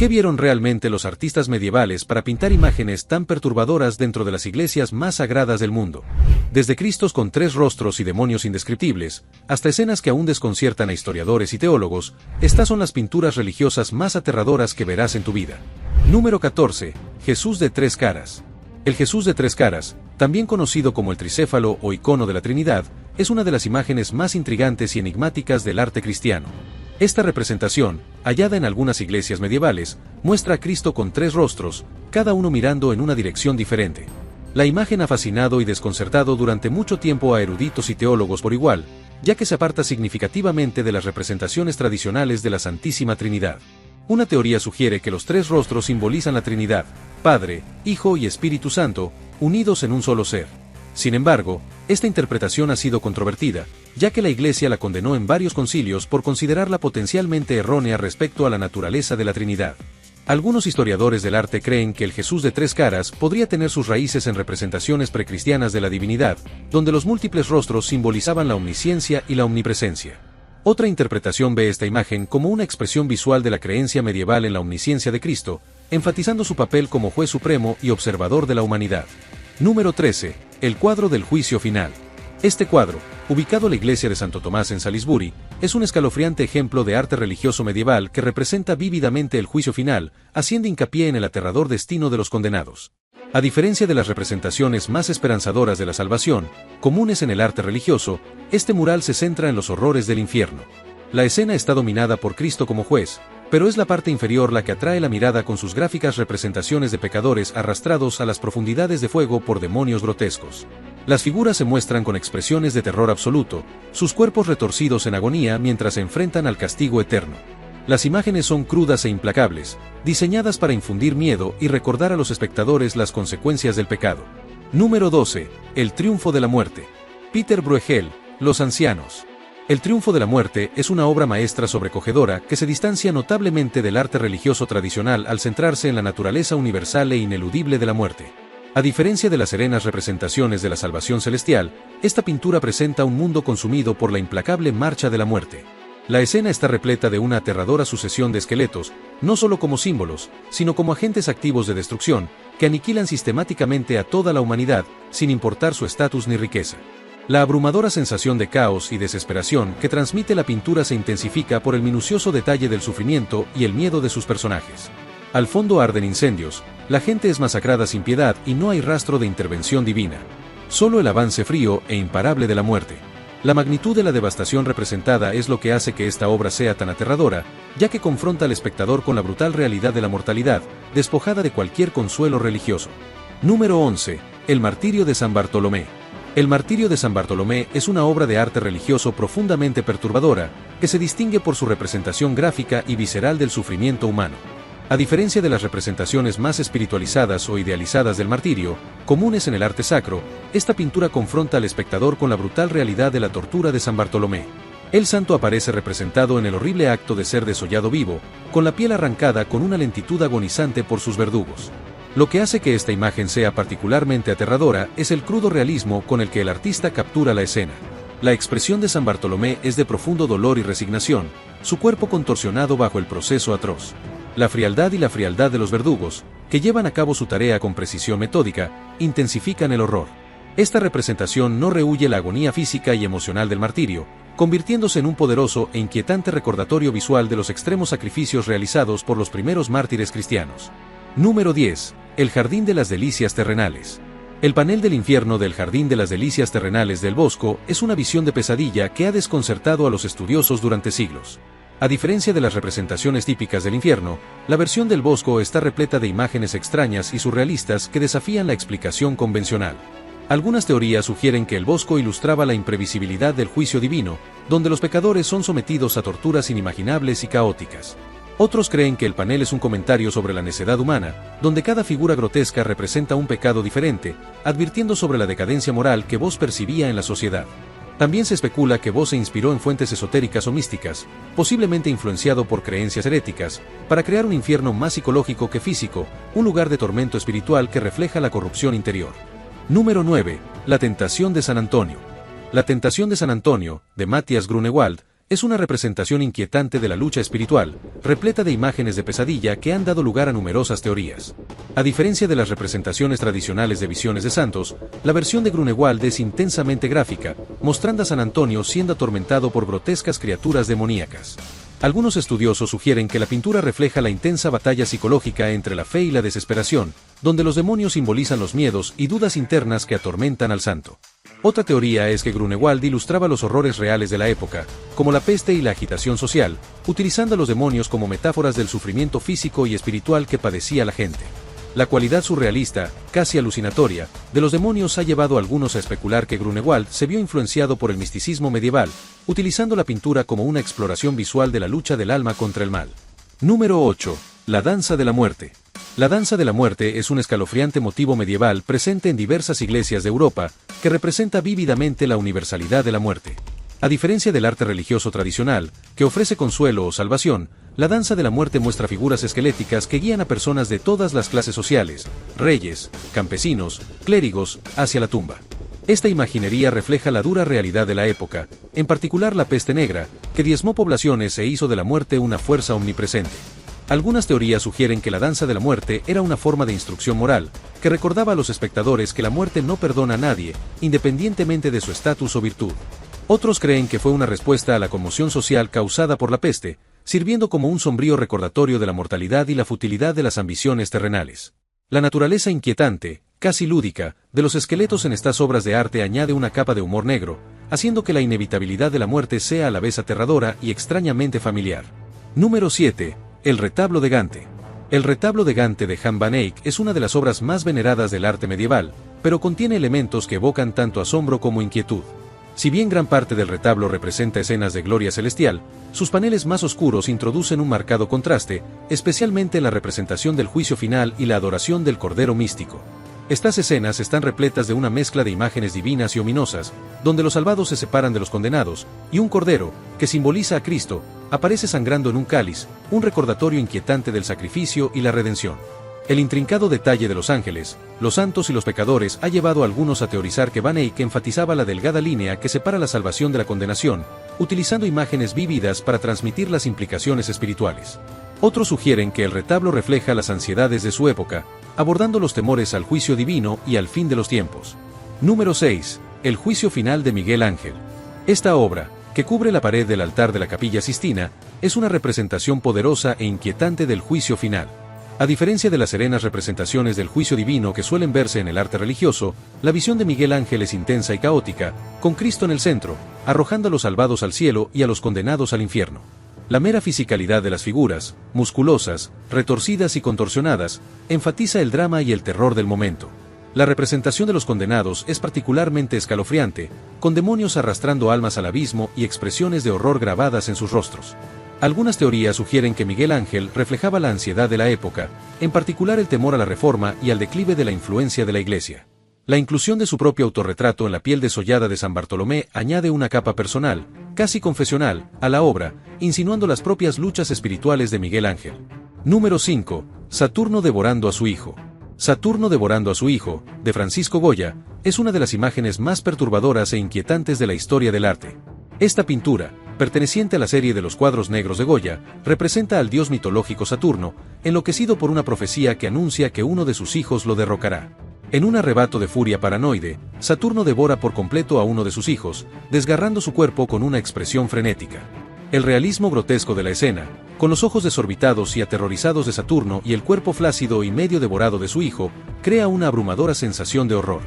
¿Qué vieron realmente los artistas medievales para pintar imágenes tan perturbadoras dentro de las iglesias más sagradas del mundo? Desde Cristos con 3 rostros y demonios indescriptibles, hasta escenas que aún desconciertan a historiadores y teólogos, estas son las pinturas religiosas más aterradoras que verás en tu vida. Número 14. Jesús de 3 caras. El Jesús de 3 caras, también conocido como el tricéfalo o icono de la Trinidad, es una de las imágenes más intrigantes y enigmáticas del arte cristiano. Esta representación, hallada en algunas iglesias medievales, muestra a Cristo con 3 rostros, cada uno mirando en una dirección diferente. La imagen ha fascinado y desconcertado durante mucho tiempo a eruditos y teólogos por igual, ya que se aparta significativamente de las representaciones tradicionales de la Santísima Trinidad. Una teoría sugiere que los 3 rostros simbolizan la Trinidad, Padre, Hijo y Espíritu Santo, unidos en un solo ser. Sin embargo, esta interpretación ha sido controvertida, ya que la Iglesia la condenó en varios concilios por considerarla potencialmente errónea respecto a la naturaleza de la Trinidad. Algunos historiadores del arte creen que el Jesús de 3 caras podría tener sus raíces en representaciones precristianas de la divinidad, donde los múltiples rostros simbolizaban la omnisciencia y la omnipresencia. Otra interpretación ve esta imagen como una expresión visual de la creencia medieval en la omnisciencia de Cristo, enfatizando su papel como juez supremo y observador de la humanidad. Número 13. El cuadro del juicio final. Este cuadro, ubicado en la iglesia de Santo Tomás en Salisbury, es un escalofriante ejemplo de arte religioso medieval que representa vívidamente el juicio final, haciendo hincapié en el aterrador destino de los condenados. A diferencia de las representaciones más esperanzadoras de la salvación, comunes en el arte religioso, este mural se centra en los horrores del infierno. La escena está dominada por Cristo como juez, pero es la parte inferior la que atrae la mirada con sus gráficas representaciones de pecadores arrastrados a las profundidades de fuego por demonios grotescos. Las figuras se muestran con expresiones de terror absoluto, sus cuerpos retorcidos en agonía mientras se enfrentan al castigo eterno. Las imágenes son crudas e implacables, diseñadas para infundir miedo y recordar a los espectadores las consecuencias del pecado. Número 12. El triunfo de la muerte. Peter Bruegel, Los ancianos. El triunfo de la muerte es una obra maestra sobrecogedora que se distancia notablemente del arte religioso tradicional al centrarse en la naturaleza universal e ineludible de la muerte. A diferencia de las serenas representaciones de la salvación celestial, esta pintura presenta un mundo consumido por la implacable marcha de la muerte. La escena está repleta de una aterradora sucesión de esqueletos, no solo como símbolos, sino como agentes activos de destrucción, que aniquilan sistemáticamente a toda la humanidad, sin importar su estatus ni riqueza. La abrumadora sensación de caos y desesperación que transmite la pintura se intensifica por el minucioso detalle del sufrimiento y el miedo de sus personajes. Al fondo arden incendios, la gente es masacrada sin piedad y no hay rastro de intervención divina. Solo el avance frío e imparable de la muerte. La magnitud de la devastación representada es lo que hace que esta obra sea tan aterradora, ya que confronta al espectador con la brutal realidad de la mortalidad, despojada de cualquier consuelo religioso. Número 11. El martirio de San Bartolomé. El martirio de San Bartolomé es una obra de arte religioso profundamente perturbadora, que se distingue por su representación gráfica y visceral del sufrimiento humano. A diferencia de las representaciones más espiritualizadas o idealizadas del martirio, comunes en el arte sacro, esta pintura confronta al espectador con la brutal realidad de la tortura de San Bartolomé. El santo aparece representado en el horrible acto de ser desollado vivo, con la piel arrancada con una lentitud agonizante por sus verdugos. Lo que hace que esta imagen sea particularmente aterradora es el crudo realismo con el que el artista captura la escena. La expresión de San Bartolomé es de profundo dolor y resignación, su cuerpo contorsionado bajo el proceso atroz. La frialdad y la frialdad de los verdugos, que llevan a cabo su tarea con precisión metódica, intensifican el horror. Esta representación no rehúye la agonía física y emocional del martirio, convirtiéndose en un poderoso e inquietante recordatorio visual de los extremos sacrificios realizados por los primeros mártires cristianos. Número 10. El Jardín de las Delicias Terrenales. El panel del infierno del Jardín de las Delicias Terrenales del Bosco es una visión de pesadilla que ha desconcertado a los estudiosos durante siglos. A diferencia de las representaciones típicas del infierno, la versión del Bosco está repleta de imágenes extrañas y surrealistas que desafían la explicación convencional. Algunas teorías sugieren que el Bosco ilustraba la imprevisibilidad del juicio divino, donde los pecadores son sometidos a torturas inimaginables y caóticas. Otros creen que el panel es un comentario sobre la necedad humana, donde cada figura grotesca representa un pecado diferente, advirtiendo sobre la decadencia moral que Vos percibía en la sociedad. También se especula que Vos se inspiró en fuentes esotéricas o místicas, posiblemente influenciado por creencias heréticas, para crear un infierno más psicológico que físico, un lugar de tormento espiritual que refleja la corrupción interior. Número 9. La tentación de San Antonio. La tentación de San Antonio, de Matthias Grunewald, Es una representación inquietante de la lucha espiritual, repleta de imágenes de pesadilla que han dado lugar a numerosas teorías. A diferencia de las representaciones tradicionales de visiones de santos, la versión de Grunewald es intensamente gráfica, mostrando a San Antonio siendo atormentado por grotescas criaturas demoníacas. Algunos estudiosos sugieren que la pintura refleja la intensa batalla psicológica entre la fe y la desesperación, donde los demonios simbolizan los miedos y dudas internas que atormentan al santo. Otra teoría es que Grunewald ilustraba los horrores reales de la época, como la peste y la agitación social, utilizando a los demonios como metáforas del sufrimiento físico y espiritual que padecía la gente. La cualidad surrealista, casi alucinatoria, de los demonios ha llevado a algunos a especular que Grunewald se vio influenciado por el misticismo medieval, utilizando la pintura como una exploración visual de la lucha del alma contra el mal. Número 8. La danza de la muerte. La danza de la muerte es un escalofriante motivo medieval presente en diversas iglesias de Europa, que representa vívidamente la universalidad de la muerte. A diferencia del arte religioso tradicional, que ofrece consuelo o salvación, la danza de la muerte muestra figuras esqueléticas que guían a personas de todas las clases sociales, reyes, campesinos, clérigos, hacia la tumba. Esta imaginería refleja la dura realidad de la época, en particular la peste negra, que diezmó poblaciones e hizo de la muerte una fuerza omnipresente. Algunas teorías sugieren que la danza de la muerte era una forma de instrucción moral, que recordaba a los espectadores que la muerte no perdona a nadie, independientemente de su estatus o virtud. Otros creen que fue una respuesta a la conmoción social causada por la peste, sirviendo como un sombrío recordatorio de la mortalidad y la futilidad de las ambiciones terrenales. La naturaleza inquietante, casi lúdica, de los esqueletos en estas obras de arte añade una capa de humor negro, haciendo que la inevitabilidad de la muerte sea a la vez aterradora y extrañamente familiar. Número 7. El retablo de Gante. El retablo de Gante de Jan van Eyck es una de las obras más veneradas del arte medieval, pero contiene elementos que evocan tanto asombro como inquietud. Si bien gran parte del retablo representa escenas de gloria celestial, sus paneles más oscuros introducen un marcado contraste, especialmente en la representación del juicio final y la adoración del Cordero místico. Estas escenas están repletas de una mezcla de imágenes divinas y ominosas, donde los salvados se separan de los condenados, y un cordero, que simboliza a Cristo, aparece sangrando en un cáliz, un recordatorio inquietante del sacrificio y la redención. El intrincado detalle de los ángeles, los santos y los pecadores ha llevado a algunos a teorizar que Van Eyck enfatizaba la delgada línea que separa la salvación de la condenación, utilizando imágenes vívidas para transmitir las implicaciones espirituales. Otros sugieren que el retablo refleja las ansiedades de su época, abordando los temores al juicio divino y al fin de los tiempos. Número 6. El juicio final de Miguel Ángel. Esta obra, que cubre la pared del altar de la Capilla Sistina, es una representación poderosa e inquietante del juicio final. A diferencia de las serenas representaciones del juicio divino que suelen verse en el arte religioso, la visión de Miguel Ángel es intensa y caótica, con Cristo en el centro, arrojando a los salvados al cielo y a los condenados al infierno. La mera fisicalidad de las figuras, musculosas, retorcidas y contorsionadas, enfatiza el drama y el terror del momento. La representación de los condenados es particularmente escalofriante, con demonios arrastrando almas al abismo y expresiones de horror grabadas en sus rostros. Algunas teorías sugieren que Miguel Ángel reflejaba la ansiedad de la época, en particular el temor a la reforma y al declive de la influencia de la Iglesia. La inclusión de su propio autorretrato en la piel desollada de San Bartolomé añade una capa personal, casi confesional, a la obra, insinuando las propias luchas espirituales de Miguel Ángel. Número 5. Saturno devorando a su hijo. Saturno devorando a su hijo, de Francisco Goya, es una de las imágenes más perturbadoras e inquietantes de la historia del arte. Esta pintura, perteneciente a la serie de los cuadros negros de Goya, representa al dios mitológico Saturno, enloquecido por una profecía que anuncia que uno de sus hijos lo derrocará. En un arrebato de furia paranoide, Saturno devora por completo a uno de sus hijos, desgarrando su cuerpo con una expresión frenética. El realismo grotesco de la escena, con los ojos desorbitados y aterrorizados de Saturno y el cuerpo flácido y medio devorado de su hijo, crea una abrumadora sensación de horror.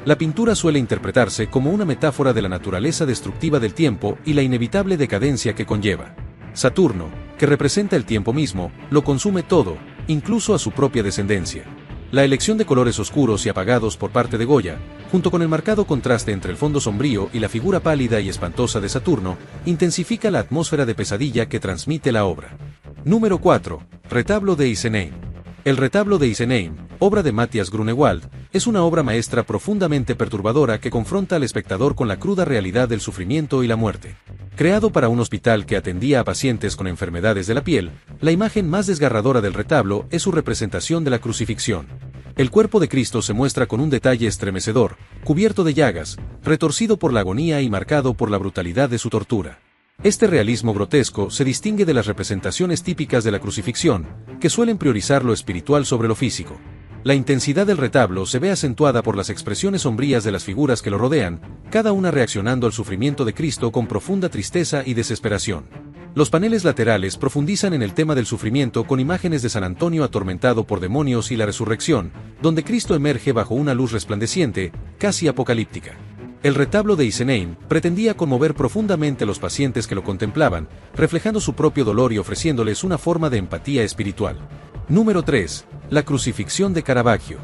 La pintura suele interpretarse como una metáfora de la naturaleza destructiva del tiempo y la inevitable decadencia que conlleva. Saturno, que representa el tiempo mismo, lo consume todo, incluso a su propia descendencia. La elección de colores oscuros y apagados por parte de Goya, junto con el marcado contraste entre el fondo sombrío y la figura pálida y espantosa de Saturno, intensifica la atmósfera de pesadilla que transmite la obra. Número 4. Retablo de Isenheim. El retablo de Isenheim, obra de Matthias Grunewald, es una obra maestra profundamente perturbadora que confronta al espectador con la cruda realidad del sufrimiento y la muerte. Creado para un hospital que atendía a pacientes con enfermedades de la piel, la imagen más desgarradora del retablo es su representación de la crucifixión. El cuerpo de Cristo se muestra con un detalle estremecedor, cubierto de llagas, retorcido por la agonía y marcado por la brutalidad de su tortura. Este realismo grotesco se distingue de las representaciones típicas de la crucifixión, que suelen priorizar lo espiritual sobre lo físico. La intensidad del retablo se ve acentuada por las expresiones sombrías de las figuras que lo rodean, cada una reaccionando al sufrimiento de Cristo con profunda tristeza y desesperación. Los paneles laterales profundizan en el tema del sufrimiento con imágenes de San Antonio atormentado por demonios y la resurrección, donde Cristo emerge bajo una luz resplandeciente, casi apocalíptica. El retablo de Isenein pretendía conmover profundamente a los pacientes que lo contemplaban, reflejando su propio dolor y ofreciéndoles una forma de empatía espiritual. Número 3. La crucifixión de Caravaggio.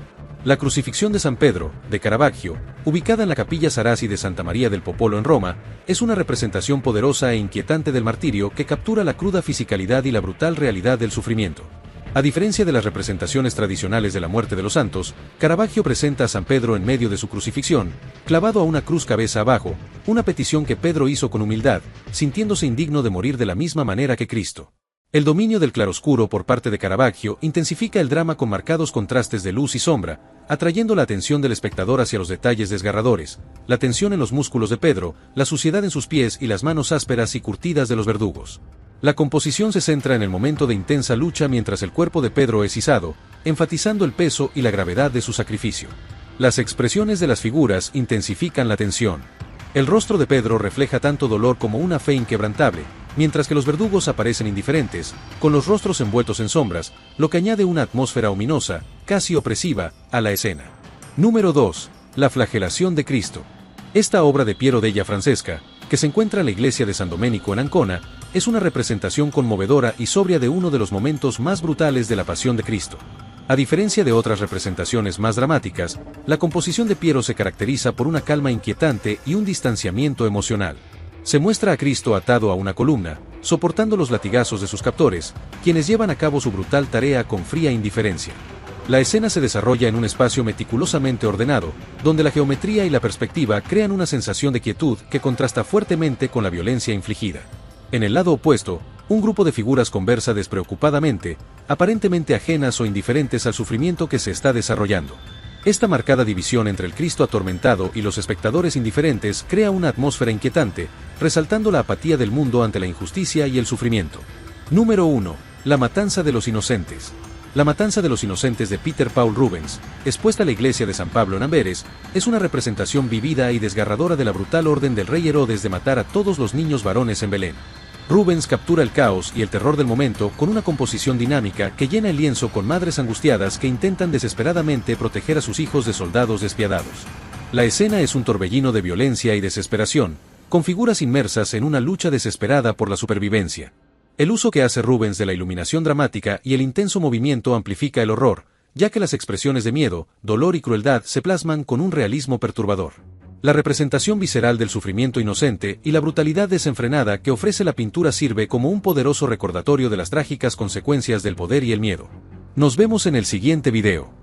La crucifixión de San Pedro, de Caravaggio, ubicada en la capilla Sarasi de Santa María del Popolo en Roma, es una representación poderosa e inquietante del martirio que captura la cruda fisicalidad y la brutal realidad del sufrimiento. A diferencia de las representaciones tradicionales de la muerte de los santos, Caravaggio presenta a San Pedro en medio de su crucifixión, clavado a una cruz cabeza abajo, una petición que Pedro hizo con humildad, sintiéndose indigno de morir de la misma manera que Cristo. El dominio del claroscuro por parte de Caravaggio intensifica el drama con marcados contrastes de luz y sombra, atrayendo la atención del espectador hacia los detalles desgarradores, la tensión en los músculos de Pedro, la suciedad en sus pies y las manos ásperas y curtidas de los verdugos. La composición se centra en el momento de intensa lucha mientras el cuerpo de Pedro es izado, enfatizando el peso y la gravedad de su sacrificio. Las expresiones de las figuras intensifican la tensión. El rostro de Pedro refleja tanto dolor como una fe inquebrantable, mientras que los verdugos aparecen indiferentes, con los rostros envueltos en sombras, lo que añade una atmósfera ominosa, casi opresiva, a la escena. Número 2. La flagelación de Cristo. Esta obra de Piero della Francesca, que se encuentra en la iglesia de San Domenico en Ancona, es una representación conmovedora y sobria de uno de los momentos más brutales de la Pasión de Cristo. A diferencia de otras representaciones más dramáticas, la composición de Piero se caracteriza por una calma inquietante y un distanciamiento emocional. Se muestra a Cristo atado a una columna, soportando los latigazos de sus captores, quienes llevan a cabo su brutal tarea con fría indiferencia. La escena se desarrolla en un espacio meticulosamente ordenado, donde la geometría y la perspectiva crean una sensación de quietud que contrasta fuertemente con la violencia infligida. En el lado opuesto, un grupo de figuras conversa despreocupadamente, aparentemente ajenas o indiferentes al sufrimiento que se está desarrollando. Esta marcada división entre el Cristo atormentado y los espectadores indiferentes crea una atmósfera inquietante, resaltando la apatía del mundo ante la injusticia y el sufrimiento. Número 1. La matanza de los inocentes. La matanza de los inocentes de Peter Paul Rubens, expuesta a la iglesia de San Pablo en Amberes, es una representación vivida y desgarradora de la brutal orden del rey Herodes de matar a todos los niños varones en Belén. Rubens captura el caos y el terror del momento con una composición dinámica que llena el lienzo con madres angustiadas que intentan desesperadamente proteger a sus hijos de soldados despiadados. La escena es un torbellino de violencia y desesperación, con figuras inmersas en una lucha desesperada por la supervivencia. El uso que hace Rubens de la iluminación dramática y el intenso movimiento amplifica el horror, ya que las expresiones de miedo, dolor y crueldad se plasman con un realismo perturbador. La representación visceral del sufrimiento inocente y la brutalidad desenfrenada que ofrece la pintura sirve como un poderoso recordatorio de las trágicas consecuencias del poder y el miedo. Nos vemos en el siguiente video.